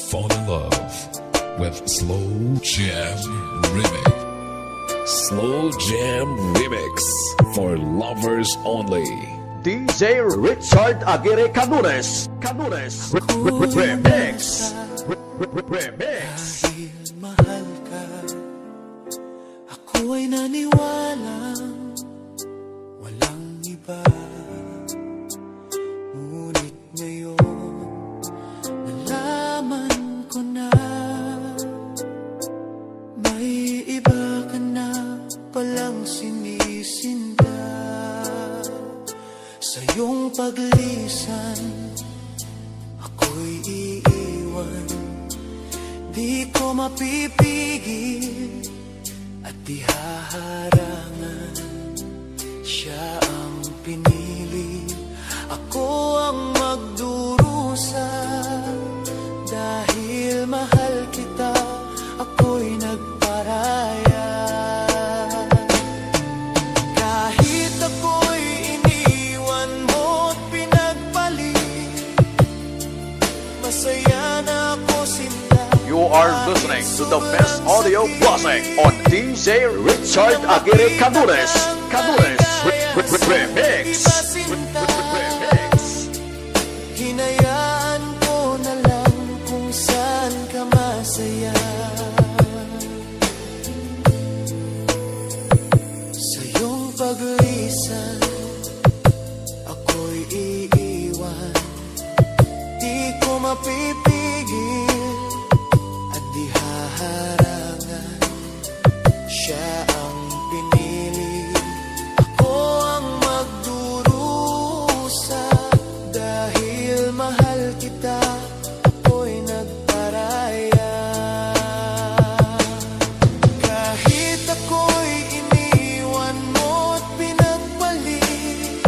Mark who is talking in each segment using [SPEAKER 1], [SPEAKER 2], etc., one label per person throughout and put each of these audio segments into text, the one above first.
[SPEAKER 1] fall in love with Slow Jam Remix. Slow Jam Remix for lovers only.
[SPEAKER 2] DJ Richard Aguirre Canures Remix.
[SPEAKER 3] Dahil mahal ka, ako ay naniwalang walang iba. Ngunit ngayon, nalaman ko na may iba ka na palang sinisinta. Sa iyong paglisan, ako'y iiwan. Di ko mapipigil at di haharangan. Siya ang pinili, ako ang magdurusa. Dahil mahal kita, ako'y nagparaya. Kahit ako'y iniwan mo't pinagpalit, masaya na ako sinta.
[SPEAKER 2] You are listening to the best audio classic on DJ Richard Aguirre Canures Remix.
[SPEAKER 3] Hinayaan ko na lang kung saan ka masaya. Sa iyong paglisan, ako'y iiwan. Di ko mapipigil at di haharangan. Siya ang pinili, ako ang magdurusa. Dahil mahal kita, ako'y nagparaya. Kahit ako'y iniwan mo't pinagpalit,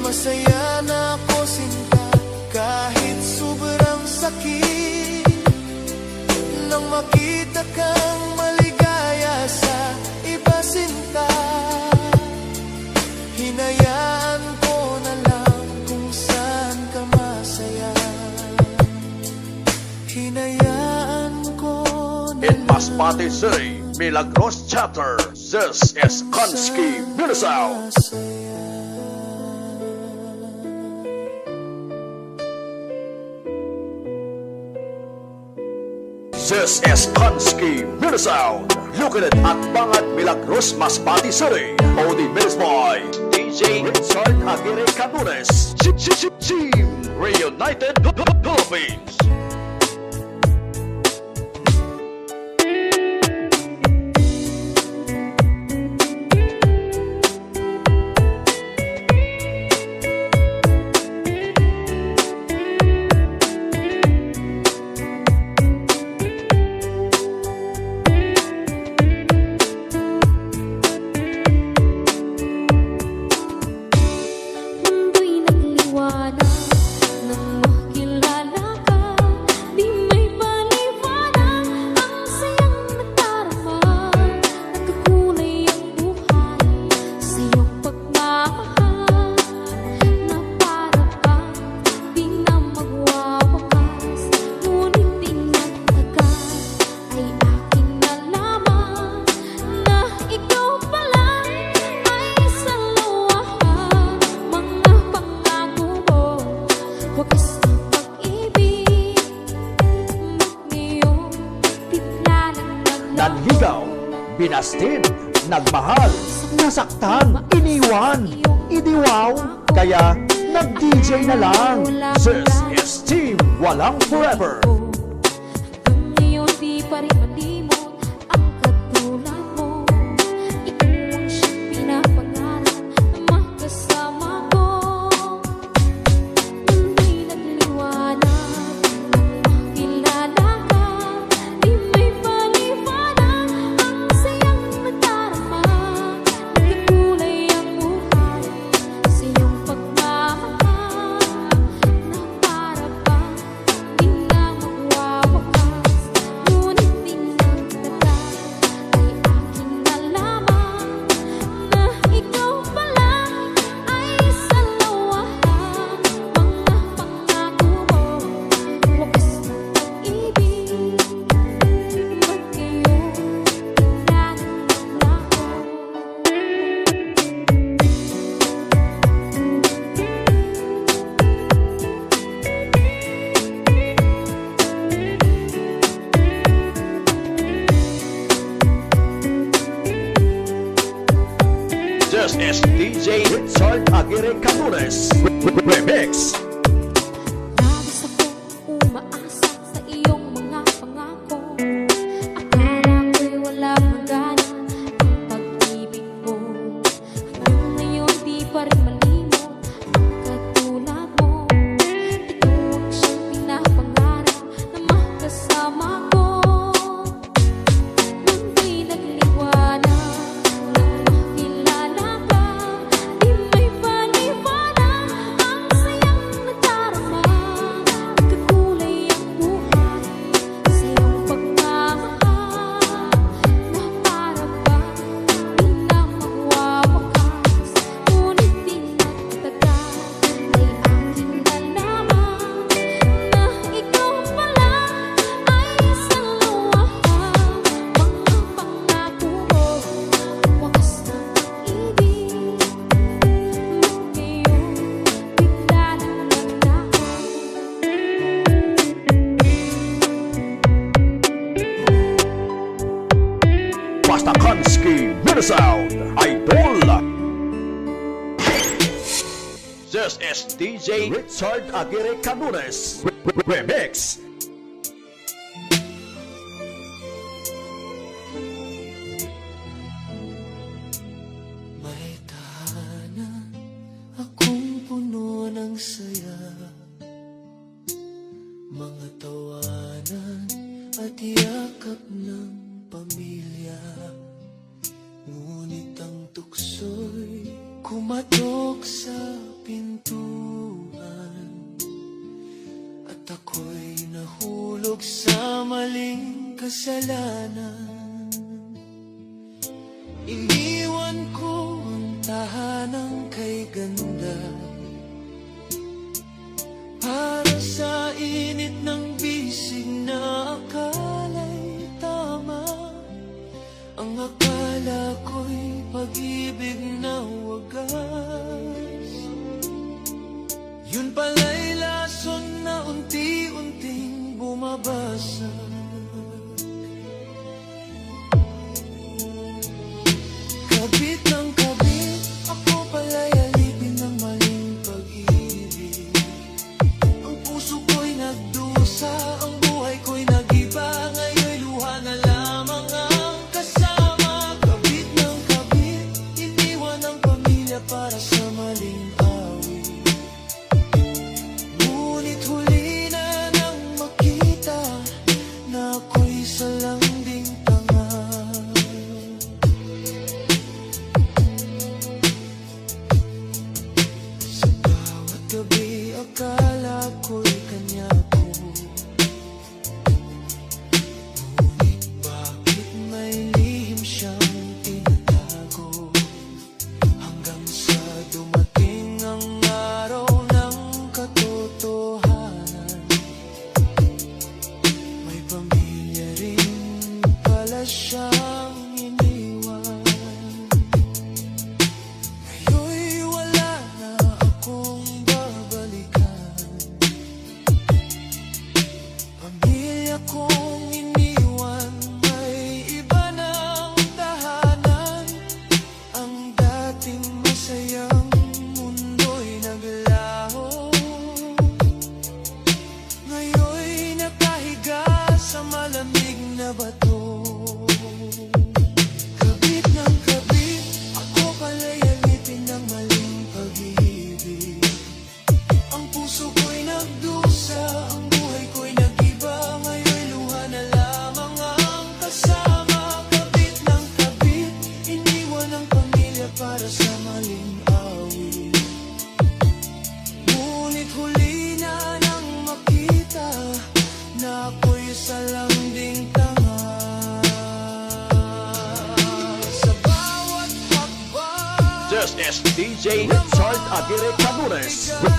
[SPEAKER 3] masaya na ako sinta. Kahit sobrang sakit, nang makita kang maligaya sa iba sinta. Hinayaan ko na lang kung saan ka masaya. Hinayaan ko na
[SPEAKER 2] In Masbate City, Milagros Chapter, this is Konski Minasao.
[SPEAKER 3] masaya.
[SPEAKER 2] This is Konski Minasao. Located at Bangad, Milagros, Masbate City. Only mixed by DJ Richard Aguirre Canures. Team Reunited Philippines.
[SPEAKER 4] Mundo'y nagliwanag nang makilala ka. Di may paliwanag ang sayang nadarama. Nagkakulay ang buhay sa iyong pagmamahal, na para bang di na magwawakas. Ngunit di nagtagal ay aking nalaman na ikaw pala ay sa luwahan. Mga pangako mo, wagas na pag-ibig, ngayong bigla nang
[SPEAKER 2] Nanligaw, binastid, nagmahal, nasaktan, iniwan, idiwaw, kaya nag-DJ na lang. This is Team Walang Forever.
[SPEAKER 4] Hanggang ngayon di pa rin malimot ang katulad mo. Ikaw ang siyang pinapangarap na makasama ko. Mundo'y nagliwanag nang makilala ka. Di may paliwanag ang sayang nadarama. Nagkakulay ang buhay sa iyong pagmamahal, na para bang di na magwawakas. Ngunit di
[SPEAKER 2] Canunes Remix.
[SPEAKER 4] Labis ako umaasa sa iyong mga pangako. Akala ko'y walang hangganan ang pag-ibig mo. Hanggang ngayon di pa rin malimot ang katulad mo. Ikaw ang siyang pinapangarap na makasama ko. Nang di nagliwanag, nang makilala ka, di may paliwanag ang sayang nadarama. Nagkakulay ang buhay sa iyong pagmamahal, na para bang di na magwawakas. Ngunit di nagtagal ay aking nalaman na ikaw pala ay isang luwahang mga pangako mo. Wakas ng pag-ibig, ngayon bigla nang naglaho.
[SPEAKER 2] Pastakanski Minisound Idol. This is DJ Richard Aguirre Canunes Remix.
[SPEAKER 3] May tahanan akong puno ng saya, mga tawanan at yakap ng pamilya. Ngunit ang tukso'y kumatok sa pintuan, at ako'y nahulog sa maling kasalanan. Iniwan ko ang tahanang kay ganda para sa init ng bisig na akala'y tama. Ang akala ko'y pag-ibig na wagas, yun pala'y lason na unti-unting bumabasa. Kabit ng kabit, ako pala'y alipin ng maling pag-ibig. Ang puso ko'y nagdusa, ang buhay ko'y nag-iba. Ngayon'y luha na lamang ang kasama. Kabit ng kabit, iniwan ang pamilya para sa maling awit. Ngunit huli na nang makita na ako'y salanding tanga. Sa bawat gabi, akala ko'y kanya ko. Ngunit bakit may lihim siyang tinatago? Hanggang sa dumating ang araw ng katotohanan, may pamilya rin pala siyang iniwan. Ngayon'y wala na akong babalikan. Pamilya kong iniwan, may iba ng tahanan. Ang dating masayang mundo'y naglaho. Ngayon'y nakahiga sa malamig na bato. Kabit ng kabit, ako pala'y alipin ng maling pag-ibig. Ang puso ko'y nagdusa, ang buhay ko'y nag-iba. Ngayon'y luha na lamang ang kasama. Kabit ng kabit, iniwan ang pamilya para sa maling awit. Ngunit huli na nang makita na ako'y salanding tanga. Sa bawat hakbang,
[SPEAKER 2] This is DJ Richard Aguirre Canunes